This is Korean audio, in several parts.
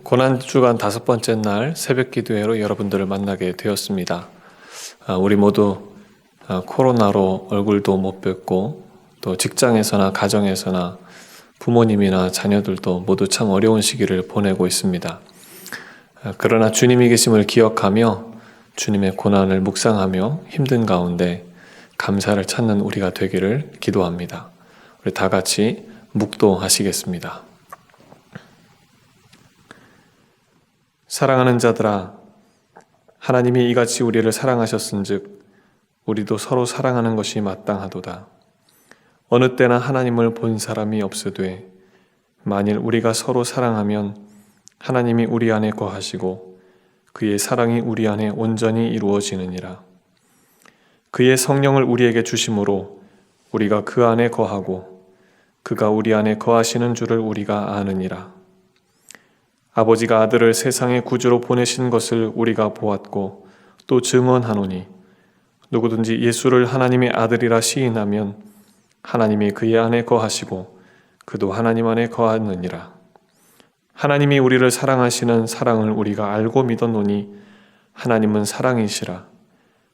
고난주간 5번째 날 새벽 기도회로 여러분들을 만나게 되었습니다. 우리 모두 코로나로 얼굴도 못 뵙고 또 직장에서나 가정에서나 부모님이나 자녀들도 모두 참 어려운 시기를 보내고 있습니다. 그러나 주님이 계심을 기억하며 주님의 고난을 묵상하며 힘든 가운데 감사를 찾는 우리가 되기를 기도합니다. 우리 다 같이 묵도하시겠습니다. 사랑하는 자들아, 하나님이 이같이 우리를 사랑하셨은즉 우리도 서로 사랑하는 것이 마땅하도다. 어느 때나 하나님을 본 사람이 없으되 만일 우리가 서로 사랑하면 하나님이 우리 안에 거하시고 그의 사랑이 우리 안에 온전히 이루어지느니라. 그의 성령을 우리에게 주심으로 우리가 그 안에 거하고 그가 우리 안에 거하시는 줄을 우리가 아느니라. 아버지가 아들을 세상의 구주로 보내신 것을 우리가 보았고 또 증언하노니 누구든지 예수를 하나님의 아들이라 시인하면 하나님이 그의 안에 거하시고 그도 하나님 안에 거하느니라. 하나님이 우리를 사랑하시는 사랑을 우리가 알고 믿었노니 하나님은 사랑이시라.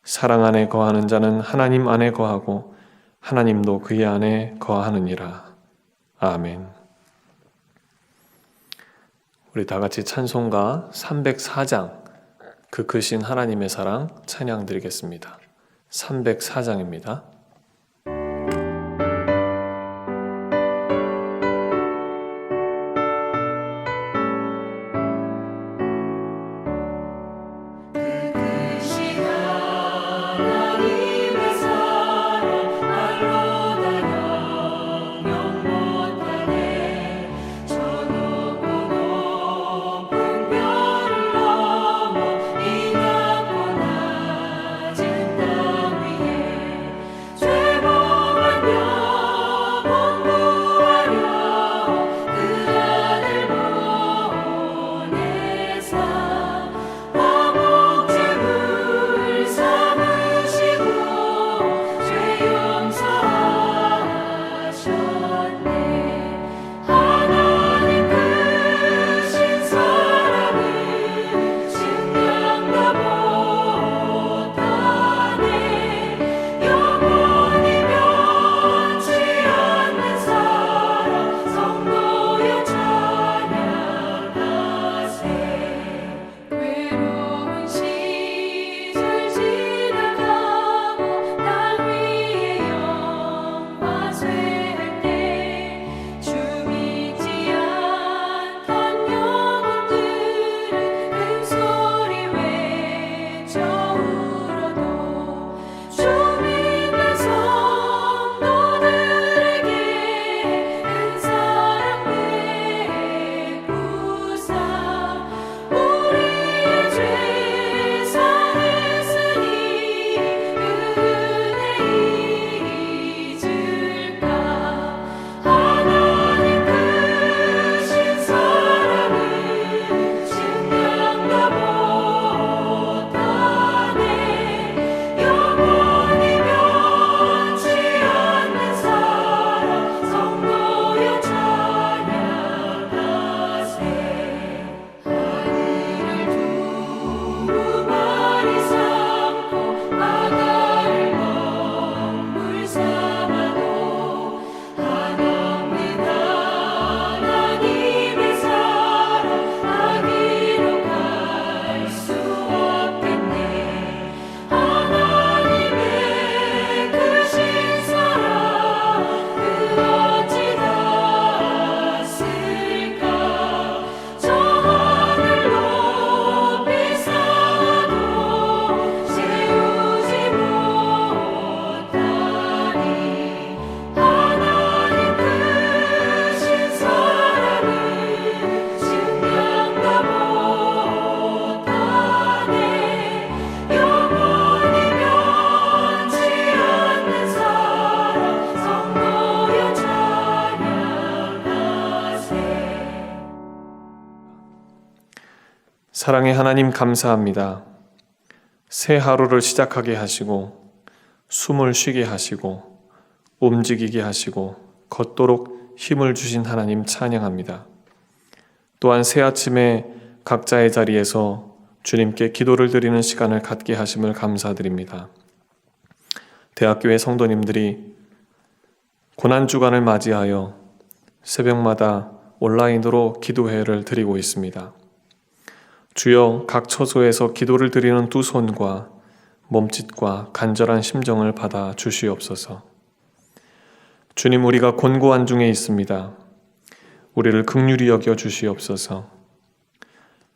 사랑 안에 거하는 자는 하나님 안에 거하고 하나님도 그의 안에 거하느니라. 아멘. 우리 다 같이 찬송가 304장 그 크신 하나님의 사랑 찬양 드리겠습니다. 304장입니다. 사랑의 하나님 감사합니다. 새 하루를 시작하게 하시고 숨을 쉬게 하시고 움직이게 하시고 걷도록 힘을 주신 하나님 찬양합니다. 또한 새 아침에 각자의 자리에서 주님께 기도를 드리는 시간을 갖게 하심을 감사드립니다. 대학교의 성도님들이 고난주간을 맞이하여 새벽마다 온라인으로 기도회를 드리고 있습니다. 주여, 각 처소에서 기도를 드리는 두 손과 몸짓과 간절한 심정을 받아 주시옵소서. 주님, 우리가 곤고한 중에 있습니다. 우리를 긍휼히 여겨 주시옵소서.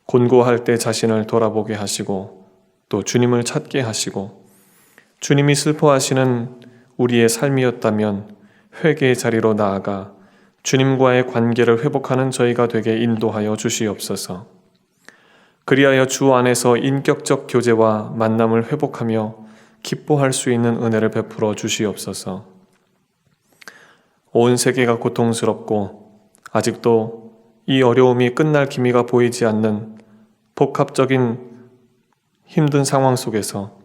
곤고할 때 자신을 돌아보게 하시고 또 주님을 찾게 하시고 주님이 슬퍼하시는 우리의 삶이었다면 회개의 자리로 나아가 주님과의 관계를 회복하는 저희가 되게 인도하여 주시옵소서. 그리하여 주 안에서 인격적 교제와 만남을 회복하며 기뻐할 수 있는 은혜를 베풀어 주시옵소서. 온 세계가 고통스럽고 아직도 이 어려움이 끝날 기미가 보이지 않는 복합적인 힘든 상황 속에서,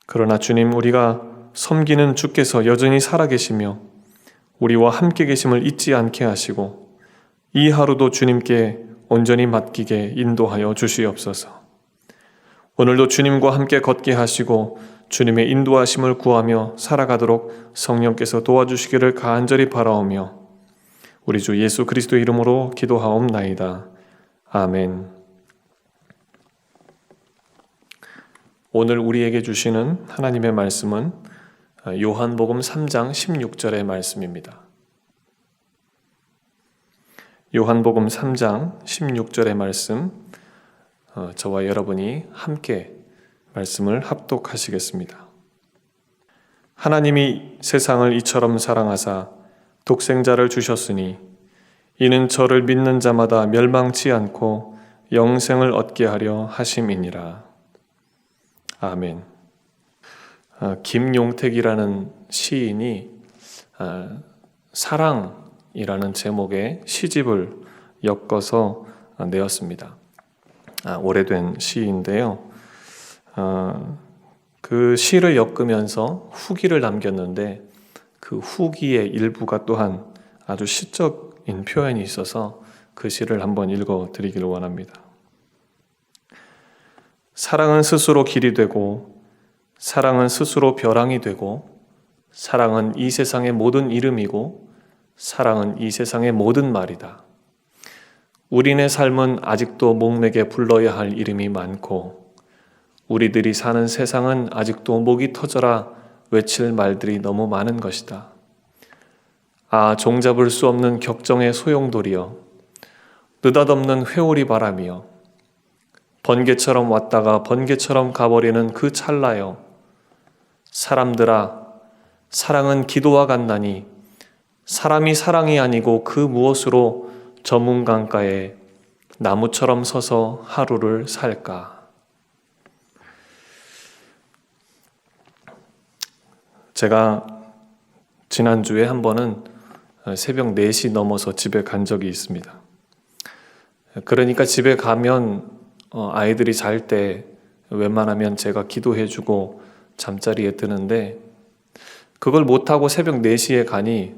그러나 주님, 우리가 섬기는 주께서 여전히 살아계시며 우리와 함께 계심을 잊지 않게 하시고 이 하루도 주님께 온전히 맡기게 인도하여 주시옵소서. 오늘도 주님과 함께 걷게 하시고 주님의 인도하심을 구하며 살아가도록 성령께서 도와주시기를 간절히 바라오며 우리 주 예수 그리스도의 이름으로 기도하옵나이다. 아멘. 오늘 우리에게 주시는 하나님의 말씀은 요한복음 3장 16절의 말씀입니다. 요한복음 3장 16절의 말씀, 저와 여러분이 함께 말씀을 합독하시겠습니다. 하나님이 세상을 이처럼 사랑하사 독생자를 주셨으니 이는 저를 믿는 자마다 멸망치 않고 영생을 얻게 하려 하심이니라. 아멘. 김용택이라는 시인이 사랑이라는 제목의 시집을 엮어서 내었습니다. 오래된 시인데요. 그 시를 엮으면서 후기를 남겼는데 그 후기의 일부가 또한 아주 시적인 표현이 있어서 그 시를 한번 읽어드리기를 원합니다. 사랑은 스스로 길이 되고 사랑은 스스로 벼랑이 되고 사랑은 이 세상의 모든 이름이고 사랑은 이 세상의 모든 말이다. 우리네 삶은 아직도 목맥에 불러야 할 이름이 많고 우리들이 사는 세상은 아직도 목이 터져라 외칠 말들이 너무 많은 것이다. 아, 종잡을 수 없는 격정의 소용돌이여, 느닷없는 회오리 바람이여, 번개처럼 왔다가 번개처럼 가버리는 그 찰나여, 사람들아, 사랑은 기도와 같나니 사람이 사랑이 아니고 그 무엇으로 저문 강가에 나무처럼 서서 하루를 살까. 제가 지난주에 한 번은 새벽 4시 넘어서 집에 간 적이 있습니다. 그러니까 집에 가면 아이들이 잘 때 웬만하면 제가 기도해주고 잠자리에 드는데 그걸 못하고 새벽 4시에 가니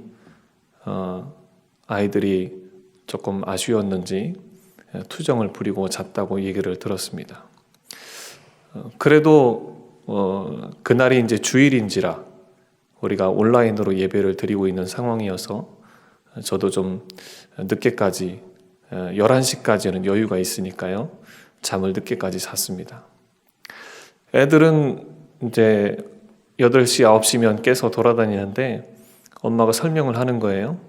아이들이 조금 아쉬웠는지 투정을 부리고 잤다고 얘기를 들었습니다. 그래도 그날이 이제 주일인지라 우리가 온라인으로 예배를 드리고 있는 상황이어서 저도 좀 늦게까지 11시까지는 여유가 있으니까요. 잠을 늦게까지 잤습니다. 애들은 이제 8시, 9시면 깨서 돌아다니는데 엄마가 설명을 하는 거예요.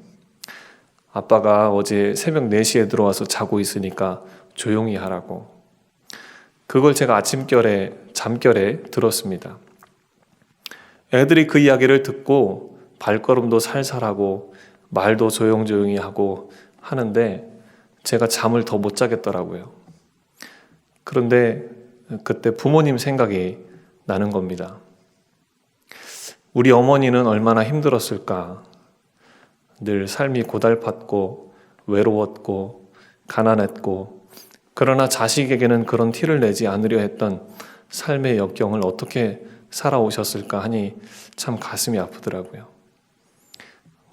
아빠가 어제 새벽 4시에 들어와서 자고 있으니까 조용히 하라고. 그걸 제가 잠결에 들었습니다. 애들이 그 이야기를 듣고 발걸음도 살살하고 말도 조용조용히 하고 하는데 제가 잠을 더 못 자겠더라고요. 그런데 그때 부모님 생각이 나는 겁니다. 우리 어머니는 얼마나 힘들었을까. 늘 삶이 고달팠고 외로웠고 가난했고 그러나 자식에게는 그런 티를 내지 않으려 했던 삶의 역경을 어떻게 살아오셨을까 하니 참 가슴이 아프더라고요.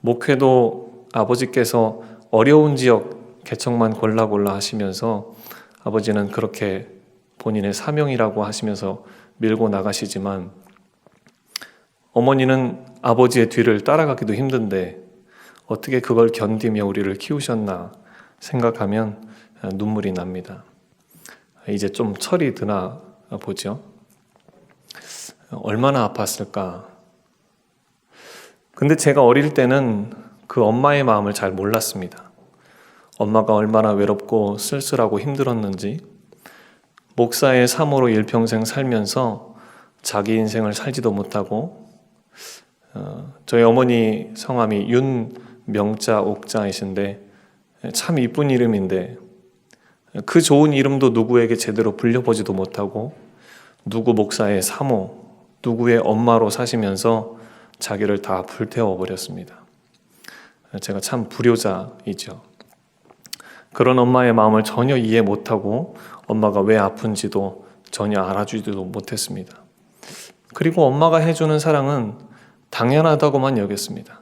목회도 아버지께서 어려운 지역 개척만 골라 하시면서 아버지는 그렇게 본인의 사명이라고 하시면서 밀고 나가시지만 어머니는 아버지의 뒤를 따라가기도 힘든데 어떻게 그걸 견디며 우리를 키우셨나 생각하면 눈물이 납니다. 이제 좀 철이 드나 보죠. 얼마나 아팠을까. 근데 제가 어릴 때는 그 엄마의 마음을 잘 몰랐습니다. 엄마가 얼마나 외롭고 쓸쓸하고 힘들었는지, 목사의 사모로 일평생 살면서 자기 인생을 살지도 못하고, 저희 어머니 성함이 윤명자 옥자이신데 참 이쁜 이름인데 그 좋은 이름도 누구에게 제대로 불려보지도 못하고 누구 목사의 사모, 누구의 엄마로 사시면서 자기를 다 불태워 버렸습니다. 제가 참 불효자이죠. 그런 엄마의 마음을 전혀 이해 못하고 엄마가 왜 아픈지도 전혀 알아주지도 못했습니다. 그리고 엄마가 해주는 사랑은 당연하다고만 여겼습니다.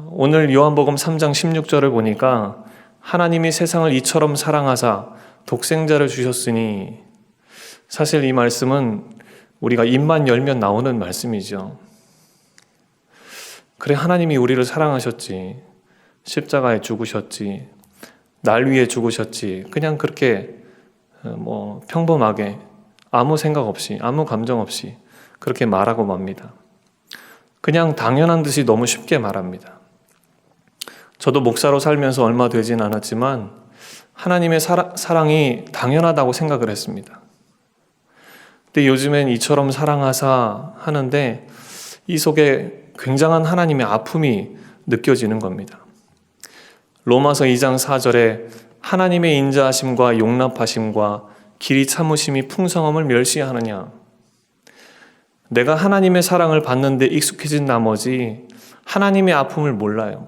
오늘 요한복음 3장 16절을 보니까 하나님이 세상을 이처럼 사랑하사 독생자를 주셨으니, 사실 이 말씀은 우리가 입만 열면 나오는 말씀이죠. 그래, 하나님이 우리를 사랑하셨지, 십자가에 죽으셨지, 날 위해 죽으셨지, 그냥 그렇게 평범하게 아무 생각 없이 아무 감정 없이 그렇게 말하고 맙니다. 그냥 당연한 듯이 너무 쉽게 말합니다. 저도 목사로 살면서 얼마 되진 않았지만 하나님의 사랑이 당연하다고 생각을 했습니다. 근데 요즘엔 이처럼 사랑하사 하는데 이 속에 굉장한 하나님의 아픔이 느껴지는 겁니다. 로마서 2장 4절에 하나님의 인자하심과 용납하심과 길이 참으심이 풍성함을 멸시하느냐. 내가 하나님의 사랑을 받는데 익숙해진 나머지 하나님의 아픔을 몰라요.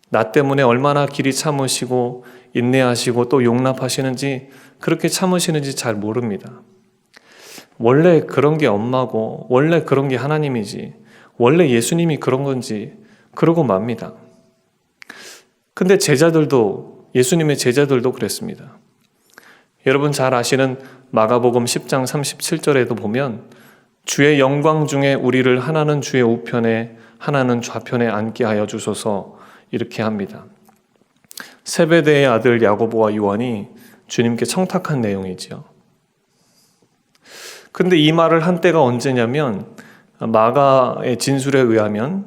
나 때문에 얼마나 길이 참으시고 인내하시고 또 용납하시는지, 그렇게 참으시는지 잘 모릅니다. 원래 그런 게 엄마고 원래 그런 게 하나님이지, 원래 예수님이 그런 건지 그러고 맙니다. 근데 예수님의 제자들도 그랬습니다. 여러분 잘 아시는 마가복음 10장 37절에도 보면 주의 영광 중에 우리를 하나는 주의 우편에 하나는 좌편에 앉게 하여 주소서, 이렇게 합니다. 세베대의 아들 야고보와 요한이 주님께 청탁한 내용이지요. 근데 이 말을 한 때가 언제냐면 마가의 진술에 의하면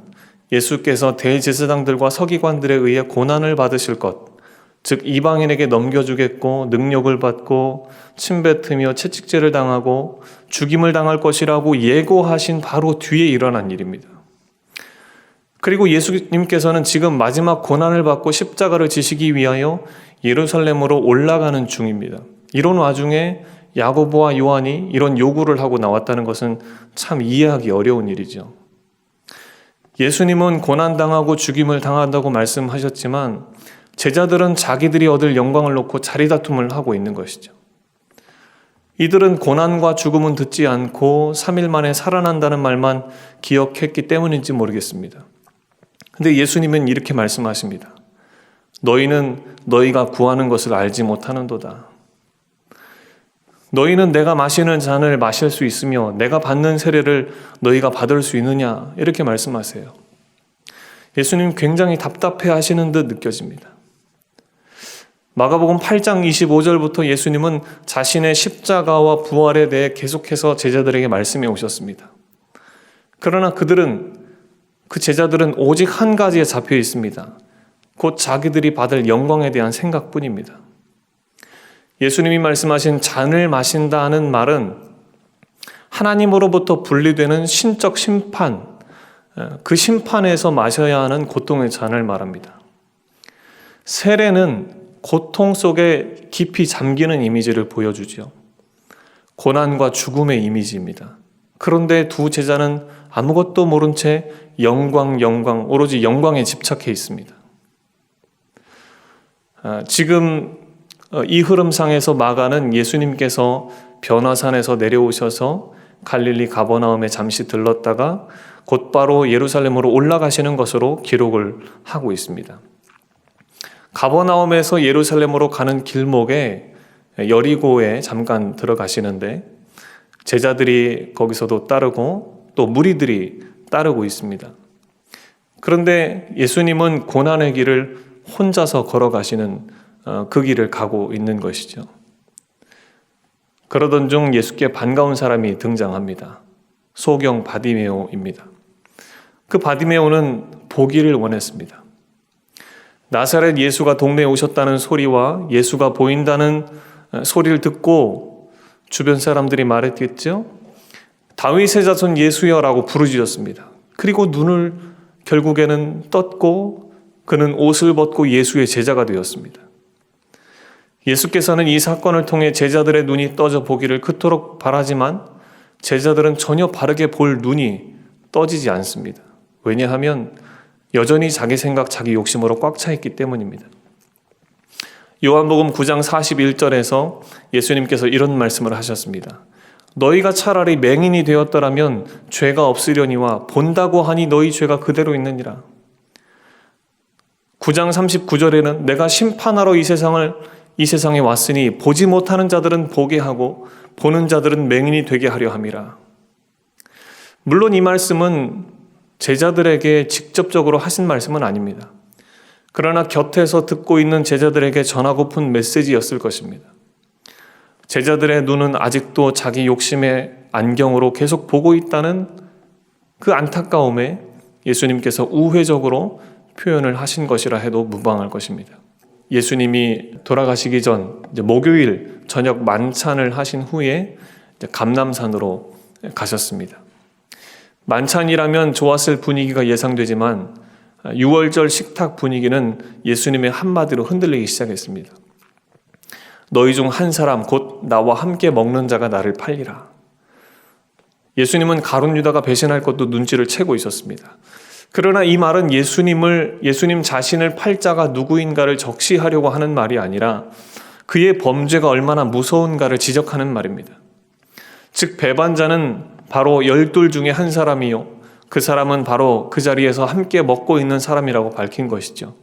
예수께서 대제사장들과 서기관들에 의해 고난을 받으실 것, 즉 이방인에게 넘겨주겠고 능력을 받고 침뱉으며 채찍질을 당하고 죽임을 당할 것이라고 예고하신 바로 뒤에 일어난 일입니다. 그리고 예수님께서는 지금 마지막 고난을 받고 십자가를 지시기 위하여 예루살렘으로 올라가는 중입니다. 이런 와중에 야고보와 요한이 이런 요구를 하고 나왔다는 것은 참 이해하기 어려운 일이죠. 예수님은 고난당하고 죽임을 당한다고 말씀하셨지만 제자들은 자기들이 얻을 영광을 놓고 자리다툼을 하고 있는 것이죠. 이들은 고난과 죽음은 듣지 않고 3일 만에 살아난다는 말만 기억했기 때문인지 모르겠습니다. 근데 예수님은 이렇게 말씀하십니다. 너희는 너희가 구하는 것을 알지 못하는도다. 너희는 내가 마시는 잔을 마실 수 있으며 내가 받는 세례를 너희가 받을 수 있느냐, 이렇게 말씀하세요. 예수님 굉장히 답답해 하시는 듯 느껴집니다. 마가복음 8장 25절부터 예수님은 자신의 십자가와 부활에 대해 계속해서 제자들에게 말씀해 오셨습니다. 그러나 그 제자들은 오직 한 가지에 잡혀 있습니다. 곧 자기들이 받을 영광에 대한 생각뿐입니다. 예수님이 말씀하신 잔을 마신다 하는 말은 하나님으로부터 분리되는 신적 심판, 그 심판에서 마셔야 하는 고통의 잔을 말합니다. 세례는 고통 속에 깊이 잠기는 이미지를 보여주죠. 고난과 죽음의 이미지입니다. 그런데 두 제자는 아무것도 모른 채 오로지 영광에 집착해 있습니다. 지금 이 흐름상에서 마가는 예수님께서 변화산에서 내려오셔서 갈릴리 가버나움에 잠시 들렀다가 곧바로 예루살렘으로 올라가시는 것으로 기록을 하고 있습니다. 가버나움에서 예루살렘으로 가는 길목에 여리고에 잠깐 들어가시는데 제자들이 거기서도 따르고 또 무리들이 따르고 있습니다. 그런데 예수님은 고난의 길을 혼자서 걸어가시는 그 길을 가고 있는 것이죠. 그러던 중 예수께 반가운 사람이 등장합니다. 소경 바디메오입니다. 그 바디메오는 보기를 원했습니다. 나사렛 예수가 동네에 오셨다는 소리와 예수가 보인다는 소리를 듣고 주변 사람들이 말했겠죠. 다윗의 자손 예수여라고 부르짖었습니다. 그리고 눈을 결국에는 떴고 그는 옷을 벗고 예수의 제자가 되었습니다. 예수께서는 이 사건을 통해 제자들의 눈이 떠져 보기를 그토록 바라지만 제자들은 전혀 바르게 볼 눈이 떠지지 않습니다. 왜냐하면 여전히 자기 생각, 자기 욕심으로 꽉 차 있기 때문입니다. 요한복음 9장 41절에서 예수님께서 이런 말씀을 하셨습니다. 너희가 차라리 맹인이 되었더라면 죄가 없으려니와 본다고 하니 너희 죄가 그대로 있느니라. 9장 39절에는 내가 심판하러 이 세상에 왔으니 보지 못하는 자들은 보게 하고 보는 자들은 맹인이 되게 하려 함이라. 물론 이 말씀은 제자들에게 직접적으로 하신 말씀은 아닙니다. 그러나 곁에서 듣고 있는 제자들에게 전하고픈 메시지였을 것입니다. 제자들의 눈은 아직도 자기 욕심의 안경으로 계속 보고 있다는 그 안타까움에 예수님께서 우회적으로 표현을 하신 것이라 해도 무방할 것입니다. 예수님이 돌아가시기 전 목요일 저녁 만찬을 하신 후에 감람산으로 가셨습니다. 만찬이라면 좋았을 분위기가 예상되지만 6월절 식탁 분위기는 예수님의 한마디로 흔들리기 시작했습니다. 너희 중 한 사람 곧 나와 함께 먹는 자가 나를 팔리라. 예수님은 가룟 유다가 배신할 것도 눈치를 채고 있었습니다. 그러나 이 말은 예수님 자신을 팔 자가 누구인가를 적시하려고 하는 말이 아니라 그의 범죄가 얼마나 무서운가를 지적하는 말입니다. 즉 배반자는 바로 12 중에 한 사람이요 그 사람은 바로 그 자리에서 함께 먹고 있는 사람이라고 밝힌 것이죠.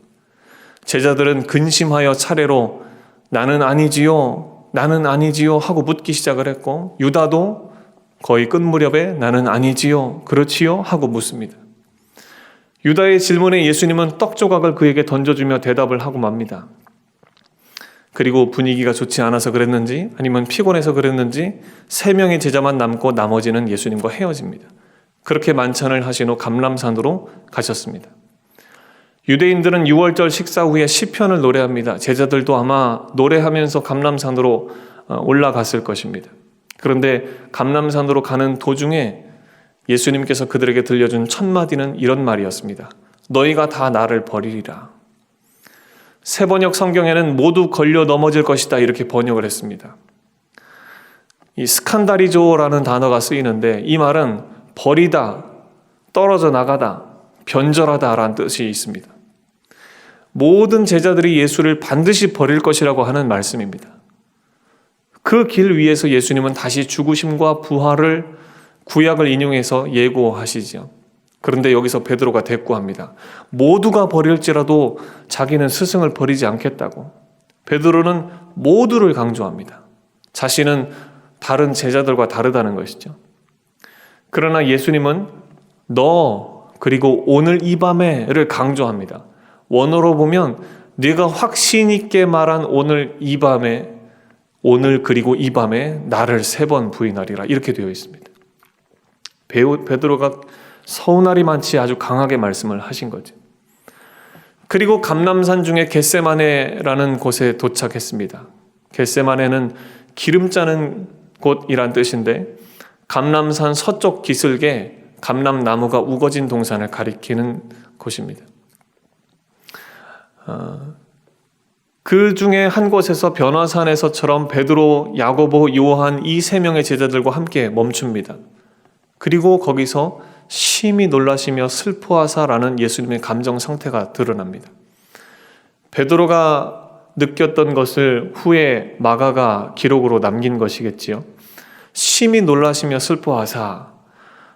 제자들은 근심하여 차례로 나는 아니지요 하고 묻기 시작을 했고 유다도 거의 끝 무렵에 나는 아니지요 그렇지요 하고 묻습니다. 유다의 질문에 예수님은 떡 조각을 그에게 던져주며 대답을 하고 맙니다. 그리고 분위기가 좋지 않아서 그랬는지 아니면 피곤해서 그랬는지 3명의 제자만 남고 나머지는 예수님과 헤어집니다. 그렇게 만찬을 하신 후 감람산으로 가셨습니다. 유대인들은 6월절 식사 후에 시편을 노래합니다. 제자들도 아마 노래하면서 감람산으로 올라갔을 것입니다. 그런데 감람산으로 가는 도중에 예수님께서 그들에게 들려준 첫 마디는 이런 말이었습니다. 너희가 다 나를 버리리라. 세번역 성경에는 모두 걸려 넘어질 것이다 이렇게 번역을 했습니다. 이 스칸다리조라는 단어가 쓰이는데 이 말은 버리다, 떨어져 나가다, 변절하다라는 뜻이 있습니다. 모든 제자들이 예수를 반드시 버릴 것이라고 하는 말씀입니다. 그 길 위에서 예수님은 다시 죽으심과 부활을 구약을 인용해서 예고하시죠. 그런데 여기서 베드로가 대꾸합니다. 모두가 버릴지라도 자기는 스승을 버리지 않겠다고. 베드로는 모두를 강조합니다. 자신은 다른 제자들과 다르다는 것이죠. 그러나 예수님은 너 그리고 오늘 이 밤에를 강조합니다. 원어로 보면 네가 확신 있게 말한 오늘 이 밤에 오늘 그리고 이 밤에 나를 3번 부인하리라 이렇게 되어 있습니다. 베드로가 서운하리 많지 아주 강하게 말씀을 하신 거죠. 그리고 감람산 중에 겟세마네라는 곳에 도착했습니다. 겟세마네는 기름 짜는 곳이란 뜻인데 감람산 서쪽 기슭에 감람나무가 우거진 동산을 가리키는 곳입니다. 그 중에 한 곳에서 변화산에서처럼 베드로, 야고보, 요한 이 3명의 제자들과 함께 멈춥니다. 그리고 거기서 심히 놀라시며 슬퍼하사라는 예수님의 감정 상태가 드러납니다. 베드로가 느꼈던 것을 후에 마가가 기록으로 남긴 것이겠지요. 심히 놀라시며 슬퍼하사,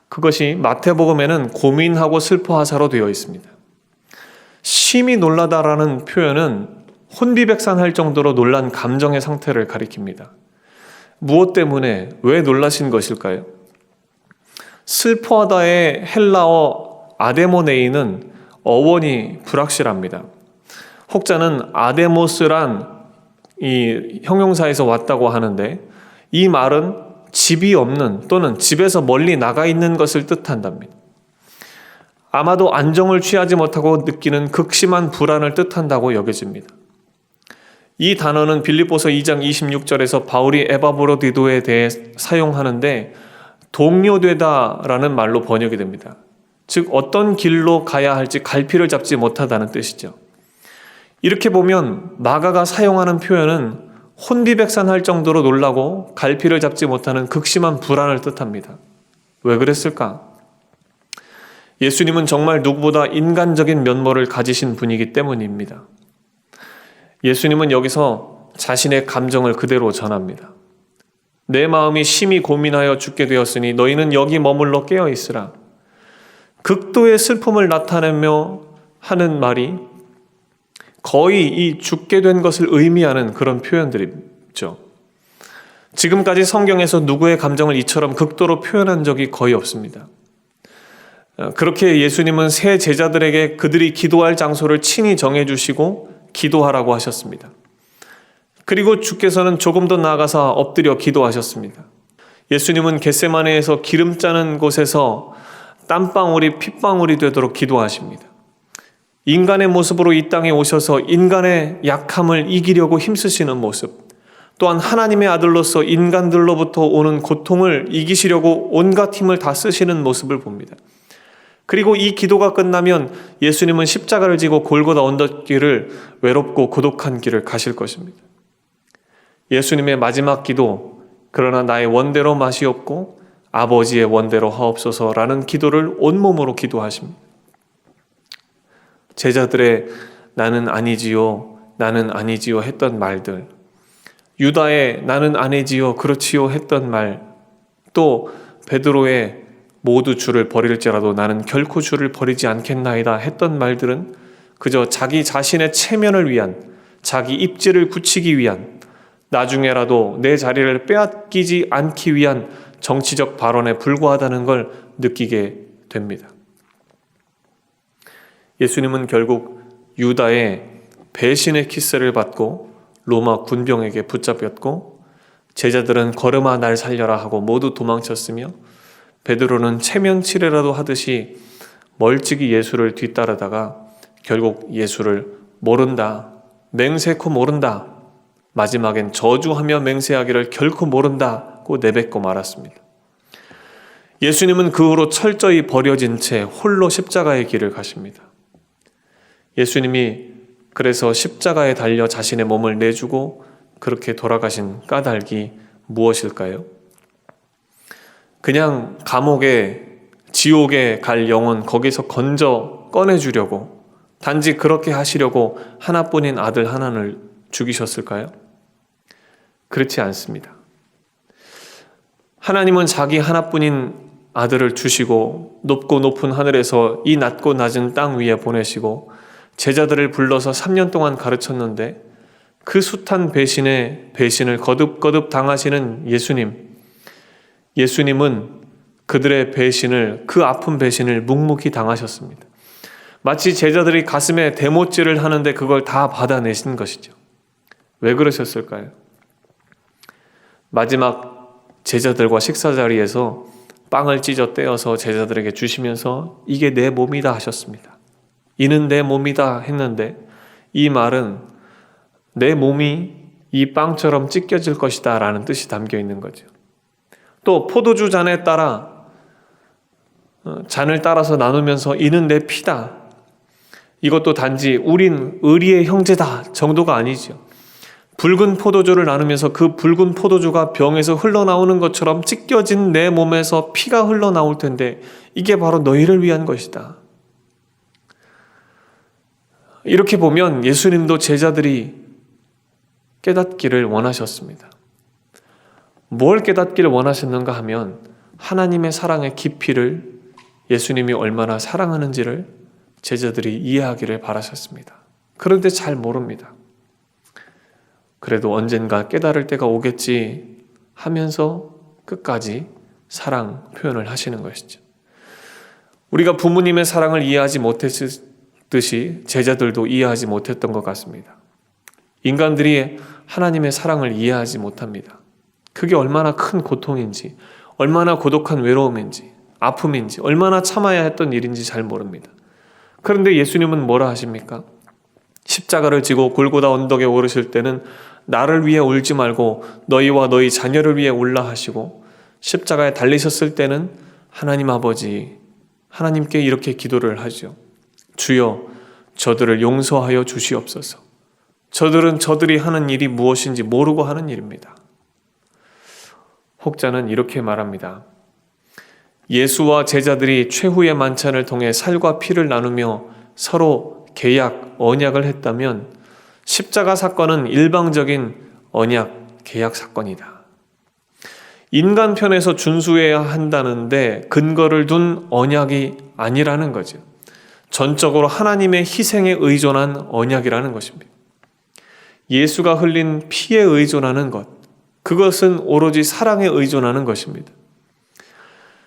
그것이 마태복음에는 고민하고 슬퍼하사로 되어 있습니다. 심히 놀라다라는 표현은 혼비백산할 정도로 놀란 감정의 상태를 가리킵니다. 무엇 때문에 왜 놀라신 것일까요? 슬퍼하다의 헬라어 아데모네이는 어원이 불확실합니다. 혹자는 아데모스란 이 형용사에서 왔다고 하는데 이 말은 집이 없는 또는 집에서 멀리 나가 있는 것을 뜻한답니다. 아마도 안정을 취하지 못하고 느끼는 극심한 불안을 뜻한다고 여겨집니다. 이 단어는 빌립보서 2장 26절에서 바울이 에바브로디도에 대해 사용하는데 동요되다라는 말로 번역이 됩니다. 즉 어떤 길로 가야 할지 갈피를 잡지 못하다는 뜻이죠. 이렇게 보면 마가가 사용하는 표현은 혼비백산할 정도로 놀라고 갈피를 잡지 못하는 극심한 불안을 뜻합니다. 왜 그랬을까? 예수님은 정말 누구보다 인간적인 면모를 가지신 분이기 때문입니다. 예수님은 여기서 자신의 감정을 그대로 전합니다. 내 마음이 심히 고민하여 죽게 되었으니 너희는 여기 머물러 깨어 있으라. 극도의 슬픔을 나타내며 하는 말이 거의 이 죽게 된 것을 의미하는 그런 표현들이죠. 지금까지 성경에서 누구의 감정을 이처럼 극도로 표현한 적이 거의 없습니다. 그렇게 예수님은 새 제자들에게 그들이 기도할 장소를 친히 정해주시고 기도하라고 하셨습니다. 그리고 주께서는 조금 더 나아가서 엎드려 기도하셨습니다. 예수님은 겟세마네에서 기름 짜는 곳에서 땀방울이 핏방울이 되도록 기도하십니다. 인간의 모습으로 이 땅에 오셔서 인간의 약함을 이기려고 힘쓰시는 모습, 또한 하나님의 아들로서 인간들로부터 오는 고통을 이기시려고 온갖 힘을 다 쓰시는 모습을 봅니다. 그리고 이 기도가 끝나면 예수님은 십자가를 지고 골고다 언덕길을 외롭고 고독한 길을 가실 것입니다. 예수님의 마지막 기도, 그러나 나의 원대로 마시옵고 아버지의 원대로 하옵소서라는 기도를 온몸으로 기도하십니다. 제자들의 나는 아니지요, 나는 아니지요 했던 말들, 유다의 나는 아니지요, 그렇지요 했던 말, 또 베드로의 모두 주를 버릴지라도 나는 결코 주를 버리지 않겠나이다 했던 말들은 그저 자기 자신의 체면을 위한, 자기 입지를 굳히기 위한, 나중에라도 내 자리를 빼앗기지 않기 위한 정치적 발언에 불과하다는 걸 느끼게 됩니다. 예수님은 결국 유다의 배신의 키스를 받고 로마 군병에게 붙잡혔고 제자들은 걸음아 날 살려라 하고 모두 도망쳤으며 베드로는 체면치레라도 하듯이 멀찍이 예수를 뒤따르다가 결국 예수를 모른다, 맹세코 모른다, 마지막엔 저주하며 맹세하기를 결코 모른다고 내뱉고 말았습니다. 예수님은 그 후로 철저히 버려진 채 홀로 십자가의 길을 가십니다. 예수님이 그래서 십자가에 달려 자신의 몸을 내주고 그렇게 돌아가신 까닭이 무엇일까요? 그냥 감옥에, 지옥에 갈 영혼 거기서 건져 꺼내주려고, 단지 그렇게 하시려고 하나뿐인 아들 하나를 죽이셨을까요? 그렇지 않습니다. 하나님은 자기 하나뿐인 아들을 주시고 높고 높은 하늘에서 이 낮고 낮은 땅 위에 보내시고 제자들을 불러서 3년 동안 가르쳤는데 그 숱한 배신을 거듭거듭 당하시는 예수님은 그들의 배신을, 그 아픈 배신을 묵묵히 당하셨습니다. 마치 제자들이 가슴에 대못질을 하는데 그걸 다 받아내신 것이죠. 왜 그러셨을까요? 마지막 제자들과 식사 자리에서 빵을 찢어 떼어서 제자들에게 주시면서 이게 내 몸이다 하셨습니다. 이는 내 몸이다 했는데 이 말은 내 몸이 이 빵처럼 찢겨질 것이다 라는 뜻이 담겨 있는 거죠. 또 포도주 잔을 따라서 나누면서 이는 내 피다. 이것도 단지 우린 의리의 형제다 정도가 아니죠. 붉은 포도주를 나누면서 그 붉은 포도주가 병에서 흘러나오는 것처럼 찢겨진 내 몸에서 피가 흘러나올 텐데 이게 바로 너희를 위한 것이다. 이렇게 보면 예수님도 제자들이 깨닫기를 원하셨습니다. 뭘 깨닫기를 원하셨는가 하면 하나님의 사랑의 깊이를, 예수님이 얼마나 사랑하는지를 제자들이 이해하기를 바라셨습니다. 그런데 잘 모릅니다. 그래도 언젠가 깨달을 때가 오겠지 하면서 끝까지 사랑 표현을 하시는 것이죠. 우리가 부모님의 사랑을 이해하지 못했듯이 제자들도 이해하지 못했던 것 같습니다. 인간들이 하나님의 사랑을 이해하지 못합니다. 그게 얼마나 큰 고통인지, 얼마나 고독한 외로움인지, 아픔인지, 얼마나 참아야 했던 일인지 잘 모릅니다. 그런데 예수님은 뭐라 하십니까? 십자가를 지고 골고다 언덕에 오르실 때는 나를 위해 울지 말고 너희와 너희 자녀를 위해 울라 하시고, 십자가에 달리셨을 때는 하나님 아버지, 하나님께 이렇게 기도를 하죠. 주여, 저들을 용서하여 주시옵소서. 저들은 저들이 하는 일이 무엇인지 모르고 하는 일입니다. 혹자는 이렇게 말합니다. 예수와 제자들이 최후의 만찬을 통해 살과 피를 나누며 서로 계약, 언약을 했다면 십자가 사건은 일방적인 언약, 계약 사건이다. 인간 편에서 준수해야 한다는데 근거를 둔 언약이 아니라는 거죠. 전적으로 하나님의 희생에 의존한 언약이라는 것입니다. 예수가 흘린 피에 의존하는 것, 그것은 오로지 사랑에 의존하는 것입니다.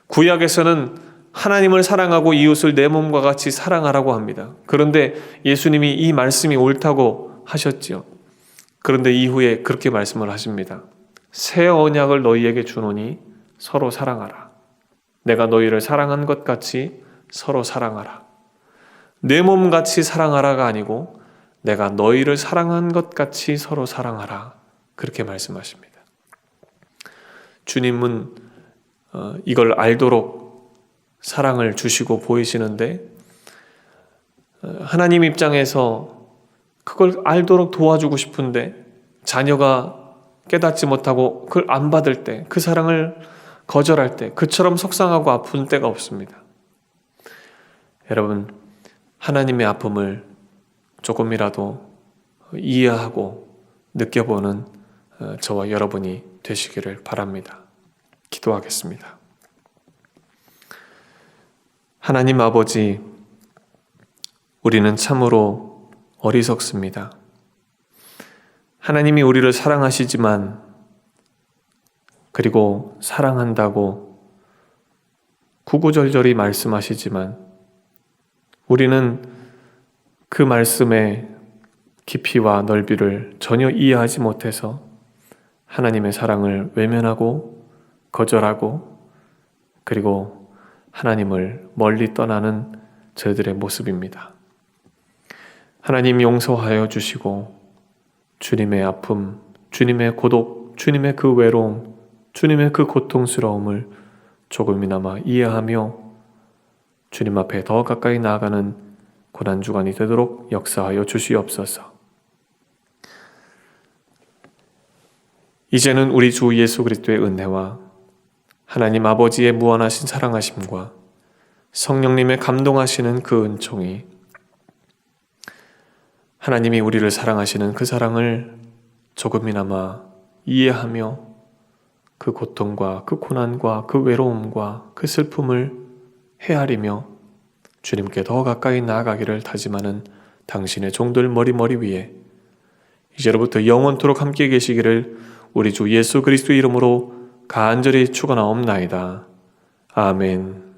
구약에서는 하나님을 사랑하고 이웃을 내 몸과 같이 사랑하라고 합니다. 그런데 예수님이 이 말씀이 옳다고 하셨지요. 그런데 이후에 그렇게 말씀을 하십니다. 새 언약을 너희에게 주노니 서로 사랑하라. 내가 너희를 사랑한 것 같이 서로 사랑하라. 내 몸같이 사랑하라가 아니고 내가 너희를 사랑한 것 같이 서로 사랑하라. 그렇게 말씀하십니다. 주님은 이걸 알도록 사랑을 주시고 보이시는데, 하나님 입장에서 그걸 알도록 도와주고 싶은데 자녀가 깨닫지 못하고 그걸 안 받을 때, 그 사랑을 거절할 때 그처럼 속상하고 아픈 때가 없습니다. 여러분, 하나님의 아픔을 조금이라도 이해하고 느껴보는 저와 여러분이 되시기를 바랍니다. 기도하겠습니다. 하나님 아버지, 우리는 참으로 어리석습니다. 하나님이 우리를 사랑하시지만, 그리고 사랑한다고 구구절절히 말씀하시지만 우리는 그 말씀의 깊이와 넓이를 전혀 이해하지 못해서 하나님의 사랑을 외면하고 거절하고, 그리고 하나님을 멀리 떠나는 저희들의 모습입니다. 하나님 용서하여 주시고 주님의 아픔, 주님의 고독, 주님의 그 외로움, 주님의 그 고통스러움을 조금이나마 이해하며 주님 앞에 더 가까이 나아가는 고난주간이 되도록 역사하여 주시옵소서. 이제는 우리 주 예수 그리스도의 은혜와 하나님 아버지의 무한하신 사랑하심과 성령님의 감동하시는 그 은총이, 하나님이 우리를 사랑하시는 그 사랑을 조금이나마 이해하며 그 고통과 그 고난과 그 외로움과 그 슬픔을 헤아리며 주님께 더 가까이 나아가기를 다짐하는 당신의 종들 머리 위에 이제로부터 영원토록 함께 계시기를 우리 주 예수 그리스도의 이름으로 간절히 축원하옵나이다. 아멘.